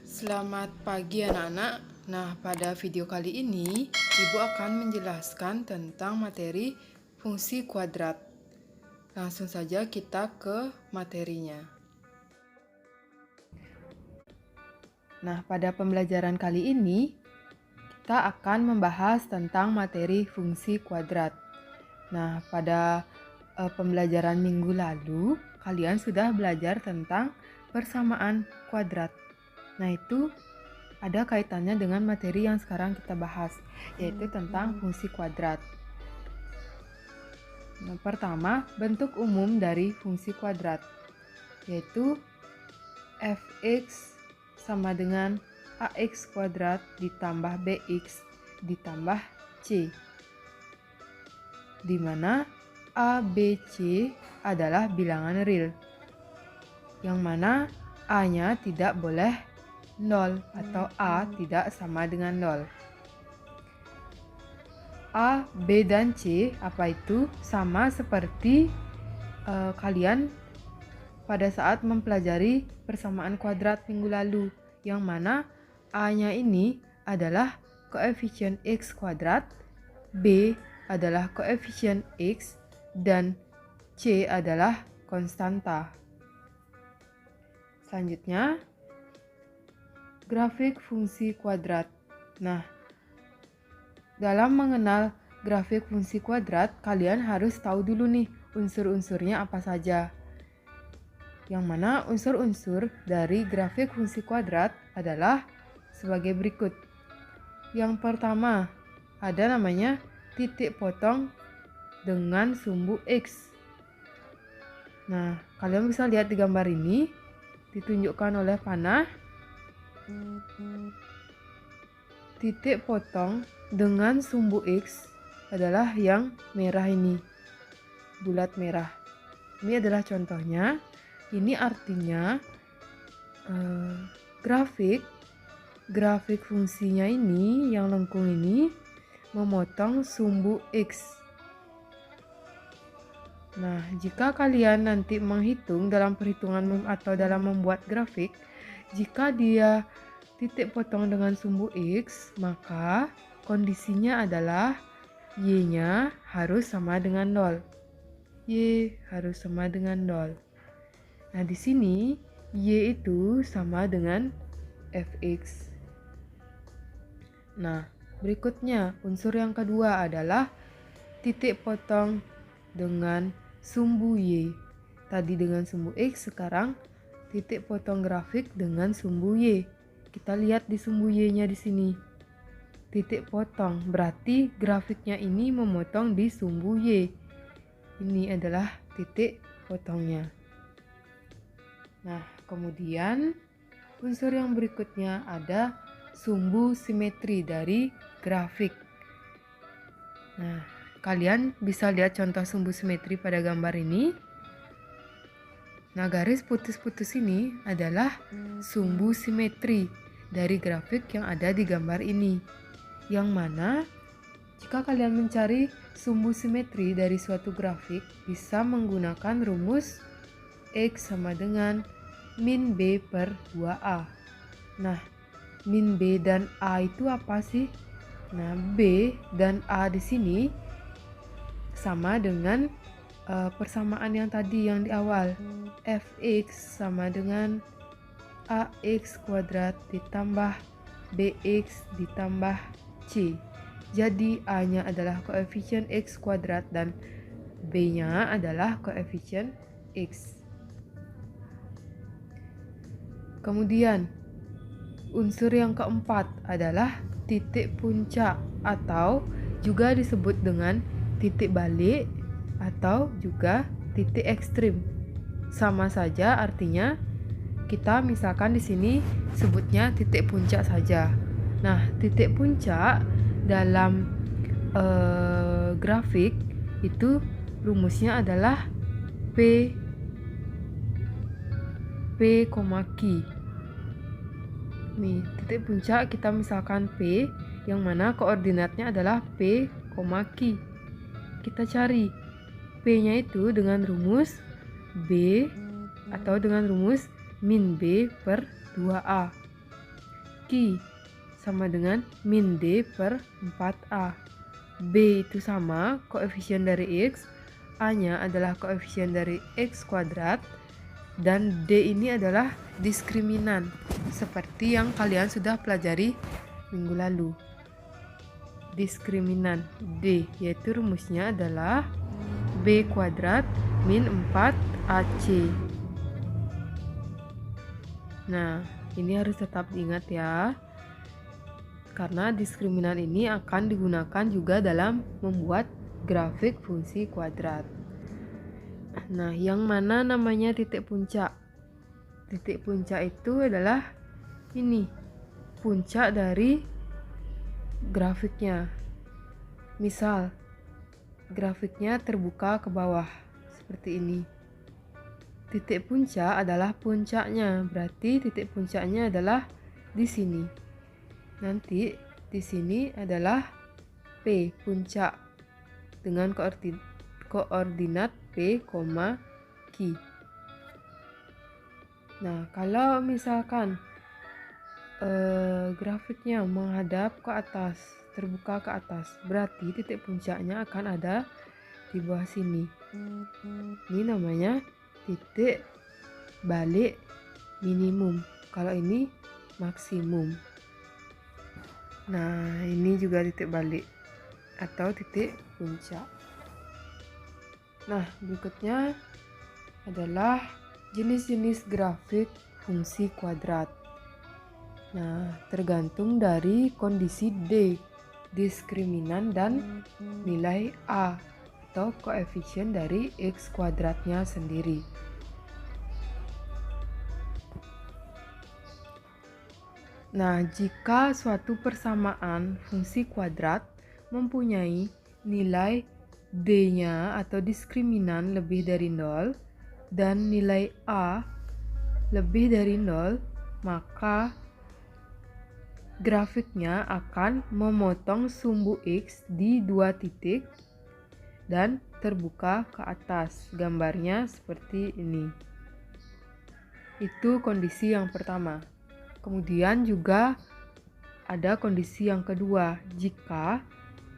Selamat pagi anak-anak. Nah, pada video kali ini, Ibu akan menjelaskan tentang materi fungsi kuadrat. Langsung saja kita ke materinya. Nah, pada pembelajaran kali ini, kita akan membahas tentang materi fungsi kuadrat. Nah, pada pembelajaran minggu lalu, kalian sudah belajar tentang persamaan kuadrat. Nah, itu ada kaitannya dengan materi yang sekarang kita bahas, yaitu tentang fungsi kuadrat. Yang pertama, bentuk umum dari fungsi kuadrat, yaitu fx sama dengan ax kuadrat ditambah bx ditambah c, di mana a, b, c adalah bilangan real, yang mana a-nya tidak boleh 0 atau A tidak sama dengan 0. A, B, dan C apa itu? Sama seperti kalian pada saat mempelajari persamaan kuadrat minggu lalu, yang mana A-nya ini adalah koefisien X kuadrat, B adalah koefisien X, dan C adalah konstanta. Selanjutnya, grafik fungsi kuadrat. Nah, dalam mengenal grafik fungsi kuadrat, kalian harus tahu dulu nih unsur-unsurnya apa saja. Yang mana unsur-unsur dari grafik fungsi kuadrat adalah sebagai berikut. Yang pertama, ada namanya titik potong dengan sumbu X. Nah, kalian bisa lihat di gambar ini, ditunjukkan oleh panah. Titik potong dengan sumbu X adalah yang merah ini, bulat merah. Ini adalah contohnya. Ini artinya grafik fungsinya ini, yang lengkung ini, memotong sumbu X. Nah, jika kalian nanti menghitung dalam perhitungan atau dalam membuat grafik, jika dia titik potong dengan sumbu X, maka kondisinya adalah Y-nya harus sama dengan 0. Y harus sama dengan 0. Nah, di sini Y itu sama dengan Fx. Nah, berikutnya unsur yang kedua adalah titik potong dengan sumbu Y. Tadi dengan sumbu X, sekarang titik potong grafik dengan sumbu Y. Kita lihat di sumbu Y-nya di sini. Titik potong, berarti grafiknya ini memotong di sumbu Y. Ini adalah titik potongnya. Nah, kemudian unsur yang berikutnya ada sumbu simetri dari grafik. Nah, kalian bisa lihat contoh sumbu simetri pada gambar ini. Nah, garis putus-putus ini adalah sumbu simetri dari grafik yang ada di gambar ini. Yang mana jika kalian mencari sumbu simetri dari suatu grafik, bisa menggunakan rumus X sama dengan min B per 2A. Nah, min B dan A itu apa sih? Nah, B dan A di sini sama dengan persamaan yang tadi yang di awal. Fx sama dengan ax kuadrat ditambah bx ditambah c. Jadi a-nya adalah koefisien x kuadrat dan b-nya adalah koefisien x. Kemudian unsur yang keempat adalah titik puncak atau juga disebut dengan titik balik atau juga titik ekstrim. Sama saja artinya, kita misalkan di sini sebutnya titik puncak saja. Nah, titik puncak dalam grafik itu rumusnya adalah P, Q. Nih, titik puncak kita misalkan P, yang mana koordinatnya adalah P, Q. Kita cari P-nya itu dengan rumus B atau dengan rumus min B per 2A. Q sama dengan min D per 4A. B itu sama koefisien dari X, A-nya adalah koefisien dari X kuadrat, dan D ini adalah diskriminan, seperti yang kalian sudah pelajari minggu lalu. Diskriminan D, yaitu rumusnya adalah B kuadrat min 4AC. Nah, ini harus tetap diingat ya, karena diskriminan ini akan digunakan juga dalam membuat grafik fungsi kuadrat. Nah, yang mana namanya titik puncak? Titik puncak itu adalah ini, puncak dari grafiknya. Misal, grafiknya terbuka ke bawah seperti ini. Titik puncak adalah puncaknya, berarti titik puncaknya adalah di sini. Nanti di sini adalah P, puncak, dengan koordinat P, Q. Nah, kalau misalkan grafiknya menghadap ke atas, terbuka ke atas, berarti titik puncaknya akan ada di bawah sini. Ini namanya titik balik minimum, kalau ini maksimum. Nah, ini juga titik balik atau titik puncak. Nah, berikutnya adalah jenis-jenis grafik fungsi kuadrat. Nah, tergantung dari kondisi D, diskriminan, dan nilai A atau koefisien dari X kuadratnya sendiri. Nah, jika suatu persamaan fungsi kuadrat mempunyai nilai D-nya atau diskriminan lebih dari 0 dan nilai A lebih dari 0, maka grafiknya akan memotong sumbu X di 2 titik dan terbuka ke atas. Gambarnya seperti ini. Itu kondisi yang pertama. Kemudian juga ada kondisi yang kedua, jika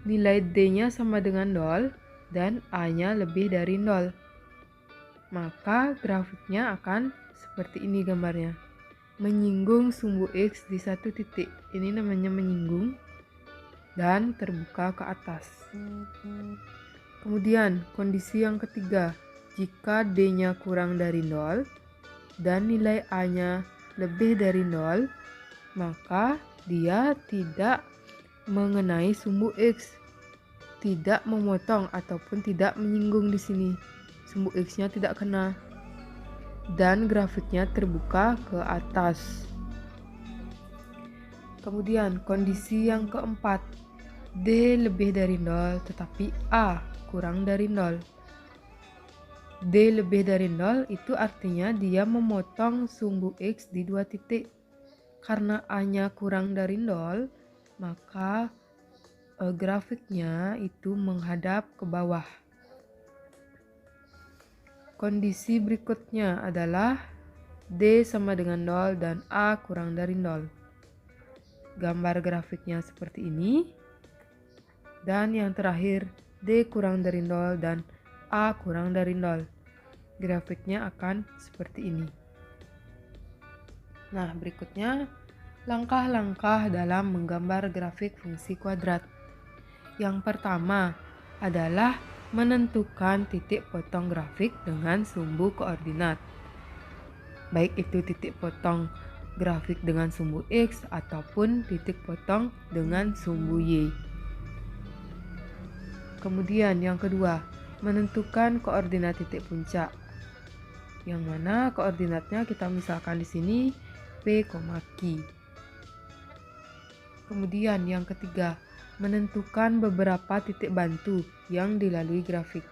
nilai D-nya sama dengan 0 dan A-nya lebih dari 0. Maka grafiknya akan seperti ini gambarnya. Menyinggung sumbu X di satu titik. Ini namanya menyinggung dan terbuka ke atas. Kemudian kondisi yang ketiga, jika D-nya kurang dari 0 dan nilai A-nya lebih dari 0, maka dia tidak mengenai sumbu X, tidak memotong ataupun tidak menyinggung di sini. Sumbu X-nya tidak kena dan grafiknya terbuka ke atas. Kemudian kondisi yang keempat, D lebih dari 0 tetapi A kurang dari 0. D lebih dari 0 itu artinya dia memotong sumbu X di 2 titik. Karena A-nya kurang dari 0, maka grafiknya itu menghadap ke bawah. Kondisi berikutnya adalah D sama dengan 0 dan A kurang dari 0. Gambar grafiknya seperti ini. Dan yang terakhir, D kurang dari 0 dan A kurang dari 0. Grafiknya akan seperti ini. Nah, berikutnya langkah-langkah dalam menggambar grafik fungsi kuadrat. Yang pertama adalah menentukan titik potong grafik dengan sumbu koordinat. Baik itu titik potong grafik dengan sumbu X ataupun titik potong dengan sumbu Y. Kemudian yang kedua, menentukan koordinat titik puncak. Yang mana koordinatnya kita misalkan di sini P, Q. Kemudian yang ketiga, menentukan beberapa titik bantu yang dilalui grafik.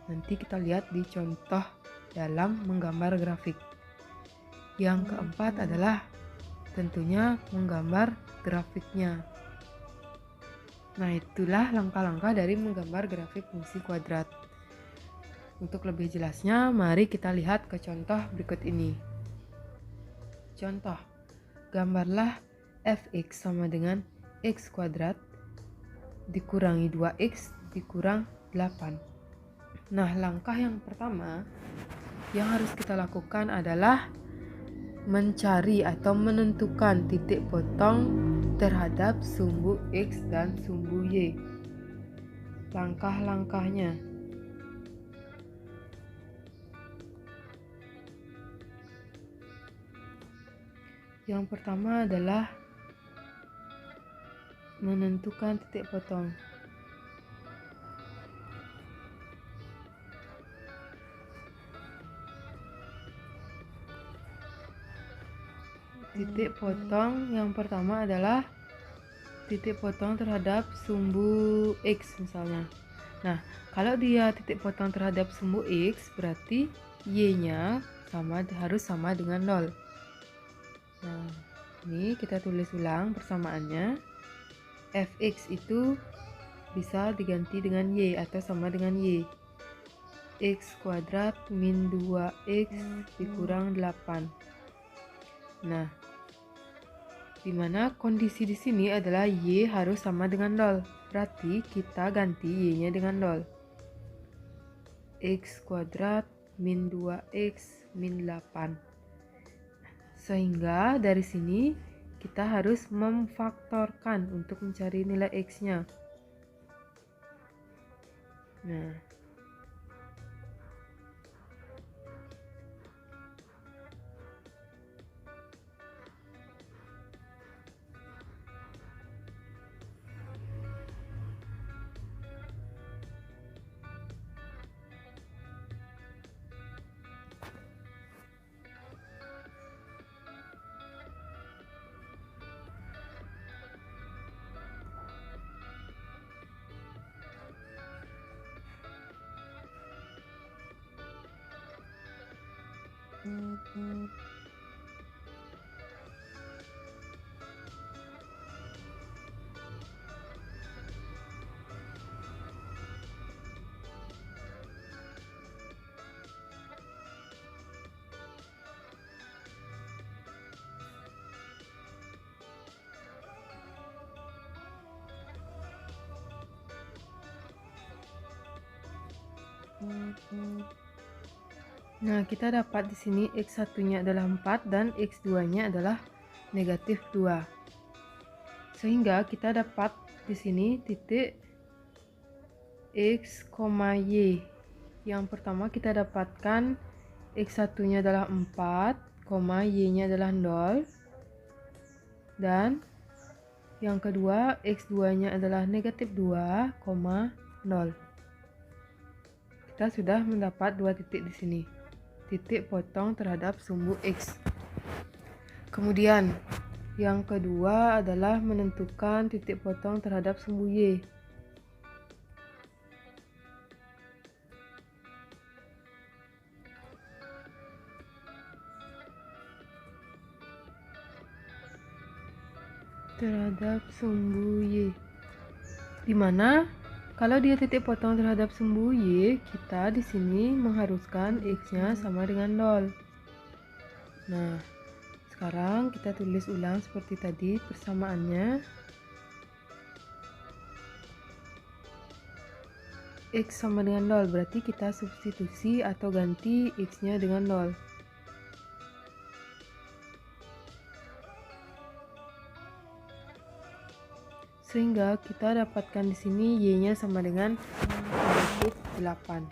Nanti kita lihat di contoh dalam menggambar grafik. Yang keempat adalah tentunya menggambar grafiknya. Nah, itulah langkah-langkah dari menggambar grafik fungsi kuadrat. Untuk lebih jelasnya, mari kita lihat ke contoh berikut ini. Contoh, gambarlah fx sama dengan x kuadrat dikurangi 2x dikurang 8. Nah, langkah yang pertama yang harus kita lakukan adalah mencari atau menentukan titik potong terhadap sumbu X dan sumbu Y. Langkah-langkahnya. Yang pertama adalah menentukan titik potong. Titik potong yang pertama adalah titik potong terhadap sumbu X misalnya. Nah, kalau dia titik potong terhadap sumbu X, berarti Y-nya harus sama dengan 0. Nah, ini kita tulis ulang persamaannya. Fx itu bisa diganti dengan Y atau sama dengan Y. X kuadrat min 2X dikurang 8. Nah, dimana kondisi di sini adalah Y harus sama dengan 0. Berarti kita ganti Y-nya dengan 0. X kuadrat min 2X min 8. Sehingga dari sini kita harus memfaktorkan untuk mencari nilai X-nya. Nah, kita dapat di sini X1-nya adalah 4 dan X2-nya adalah negatif 2. Sehingga kita dapat di sini titik X, Y. Yang pertama kita dapatkan X1-nya adalah 4, Y-nya adalah 0. Dan yang kedua X2-nya adalah negatif 2, 0. Kita sudah mendapat dua titik di sini. Titik potong terhadap sumbu X. Kemudian yang kedua adalah menentukan titik potong terhadap sumbu Y. Terhadap sumbu Y. Dimana kalau dia titik potong terhadap sumbu Y, kita di sini mengharuskan X-nya sama dengan 0. Nah, sekarang kita tulis ulang seperti tadi persamaannya. X sama dengan 0, berarti kita substitusi atau ganti X-nya dengan 0. Sehingga kita dapatkan di sini Y-nya sama dengan negatif 8.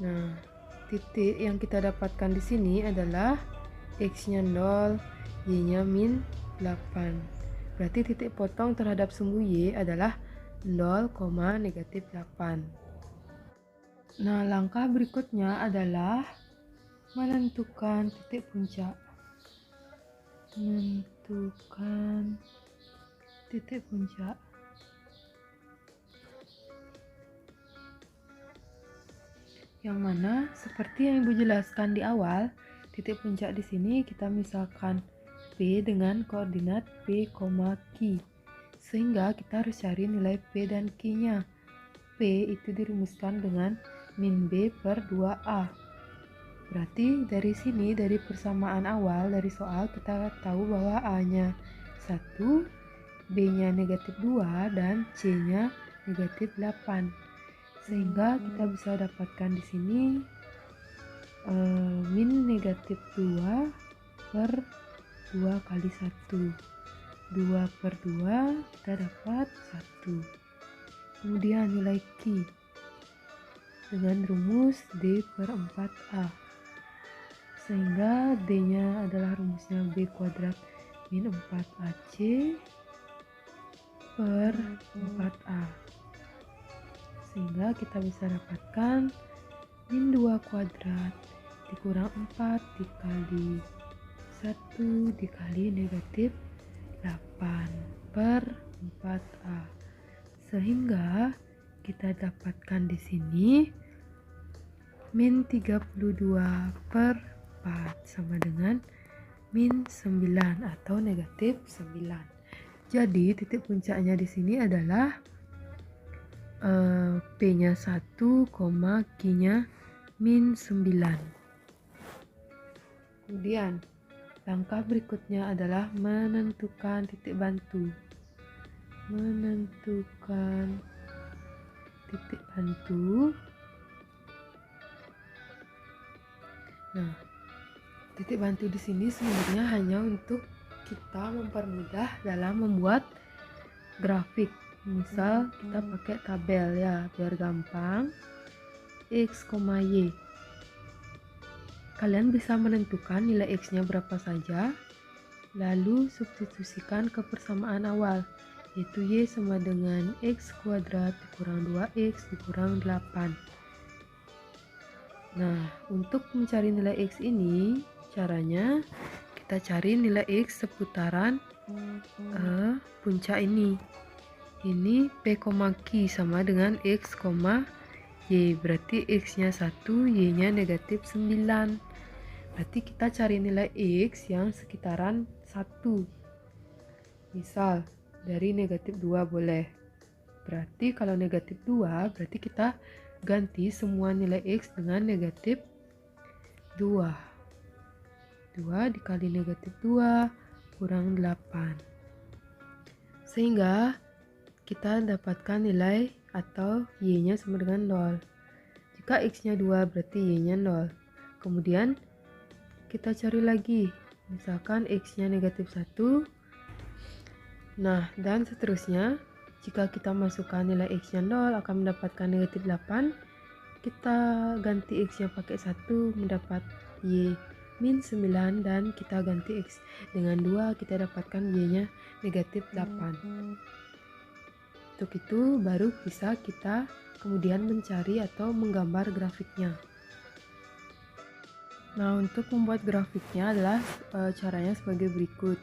Nah, titik yang kita dapatkan di sini adalah X-nya 0, Y-nya min 8. Berarti titik potong terhadap sumbu Y adalah 0, negatif 8. Nah, langkah berikutnya adalah menentukan titik puncak. Menentukan titik puncak. Yang mana seperti yang Ibu jelaskan di awal, titik puncak di sini kita misalkan P dengan koordinat P, Q. Sehingga kita harus cari nilai P dan Q-nya. P itu dirumuskan dengan min B per 2A. Berarti dari sini, dari persamaan awal, dari soal kita tahu bahwa A-nya 1, B-nya negatif 2, dan C-nya negatif 8. Sehingga kita bisa dapatkan di sini min negatif 2 per 2 kali 1. 2 per 2 kita dapat 1. Kemudian nilai Q dengan rumus D per 4A. Sehingga D-nya adalah rumusnya B kuadrat min 4AC per 4A. Sehingga kita bisa dapatkan min 2 kuadrat dikurang 4 dikali 1 dikali negatif 8 per 4A. Sehingga kita dapatkan di sini min 32 per 4 sama dengan min 9 atau negatif 9. Jadi titik puncaknya di sini adalah P-nya 1, Q-nya min 9. Kemudian langkah berikutnya adalah menentukan titik bantu. Menentukan titik bantu. Nah, titik bantu di sini sebenarnya hanya untuk kita mempermudah dalam membuat grafik. Misal kita pakai tabel ya, biar gampang. X, Y. Kalian bisa menentukan nilai X-nya berapa saja, lalu substitusikan ke persamaan awal, yaitu Y sama dengan X kuadrat dikurang 2X dikurang 8. Nah, untuk mencari nilai X ini, caranya kita cari nilai X seputaran puncak ini. Ini P, Q sama dengan X, Y. Berarti X-nya 1, Y-nya negatif 9. Berarti kita cari nilai X yang sekitaran 1. Misal, dari negatif 2 boleh. Berarti kalau negatif 2, berarti kita ganti semua nilai X dengan negatif 2. 2 dikali negatif 2 kurang 8. Sehingga kita dapatkan nilai atau Y-nya sama dengan 0. Jika X-nya 2 berarti Y-nya 0. Kemudian kita cari lagi. Misalkan X-nya negatif 1. Nah, dan seterusnya. Jika kita masukkan nilai X-nya 0 akan mendapatkan negatif 8. Kita ganti X-nya pakai 1 mendapat Y min 9, dan kita ganti X dengan 2 kita dapatkan Y-nya negatif 8. Untuk itu baru bisa kita kemudian mencari atau menggambar grafiknya. Nah, untuk membuat grafiknya adalah caranya sebagai berikut.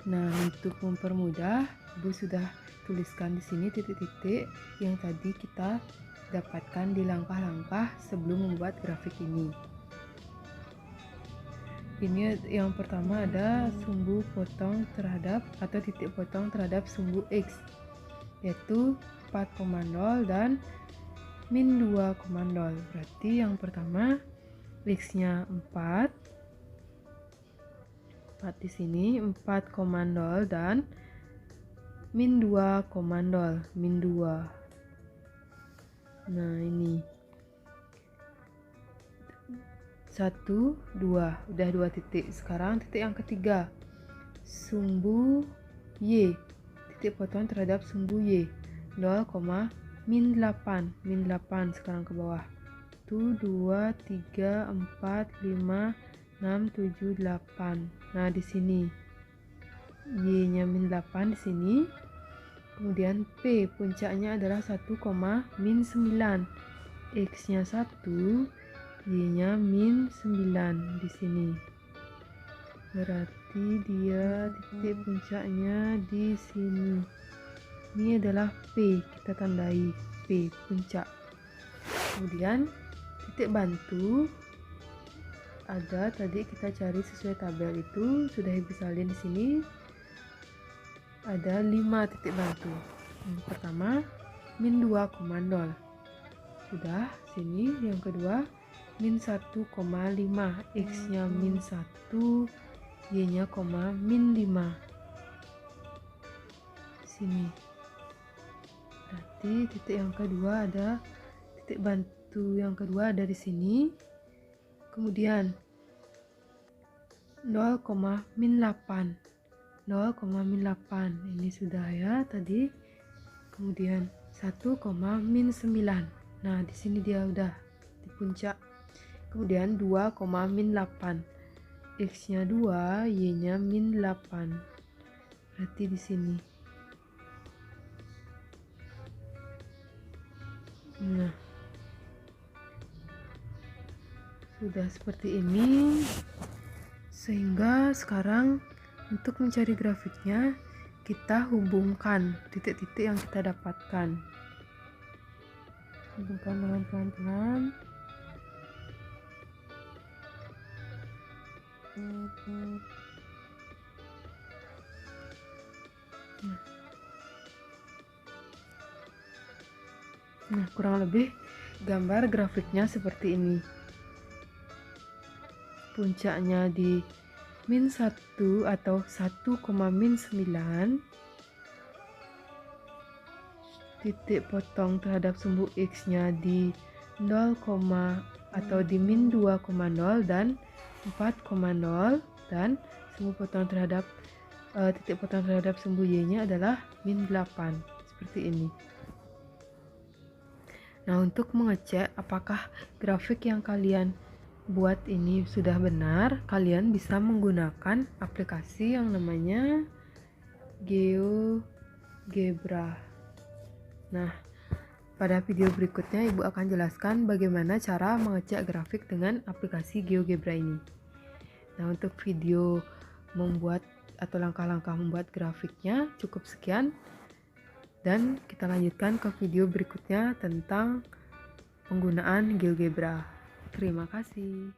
Nah, untuk mempermudah, Ibu sudah tuliskan di sini titik-titik yang tadi kita dapatkan di langkah-langkah sebelum membuat grafik ini. Ini yang pertama ada sumbu potong terhadap atau titik potong terhadap sumbu X, yaitu 4,0 dan min 2,0. Berarti yang pertama X-nya 4 di sini 4,0 dan min 2,0, min 2. Nah, ini 1, 2, udah 2 titik. Sekarang titik yang ketiga, sumbu Y, titik potong terhadap sumbu Y 0, min 8, min 8 sekarang ke bawah. 1, 2, 3, 4, 5, 6, 7, 8. Nah, di sini Y-nya min 8 di sini. Kemudian P puncaknya adalah 1, min 9. X-nya 1, Y-nya min 9 di sini. Berarti dia titik puncaknya di sini. Ini adalah P, kita tandai P puncak. Kemudian titik bantu ada tadi kita cari sesuai tabel itu, sudah Ibu salin di sini. Ada 5 titik bantu. Yang pertama min 2,0. Sudah, sini yang kedua min 1,5, X-nya min 1, Y-nya min 5. Sini. Berarti titik yang kedua ada, titik bantu yang kedua ada di sini. Kemudian 0, min 8. 0, min 8. Ini sudah ya tadi. Kemudian 1, min 9. Nah, di sini dia udah di puncak. Kemudian 2, min 8. X-nya 2, Y-nya min 8. Berarti di sini. Nah, sudah seperti ini. Sehingga sekarang untuk mencari grafiknya, kita hubungkan titik-titik yang kita dapatkan. Hubungkan dengan pelan-pelan. Nah, kurang lebih gambar grafiknya seperti ini. Puncaknya di min 1 atau 1, min 9. Titik potong terhadap sumbu X-nya di 0, atau di min 2,0 dan 4,0, dan sumbu potong terhadap titik potong terhadap sumbu Y-nya adalah min 8. Seperti ini. Nah, untuk mengecek apakah grafik yang kalian buat ini sudah benar, kalian bisa menggunakan aplikasi yang namanya GeoGebra. Nah, pada video berikutnya Ibu akan jelaskan bagaimana cara mengecek grafik dengan aplikasi GeoGebra ini. Nah, untuk video membuat atau langkah-langkah membuat grafiknya cukup sekian. Dan kita lanjutkan ke video berikutnya tentang penggunaan GeoGebra. Terima kasih.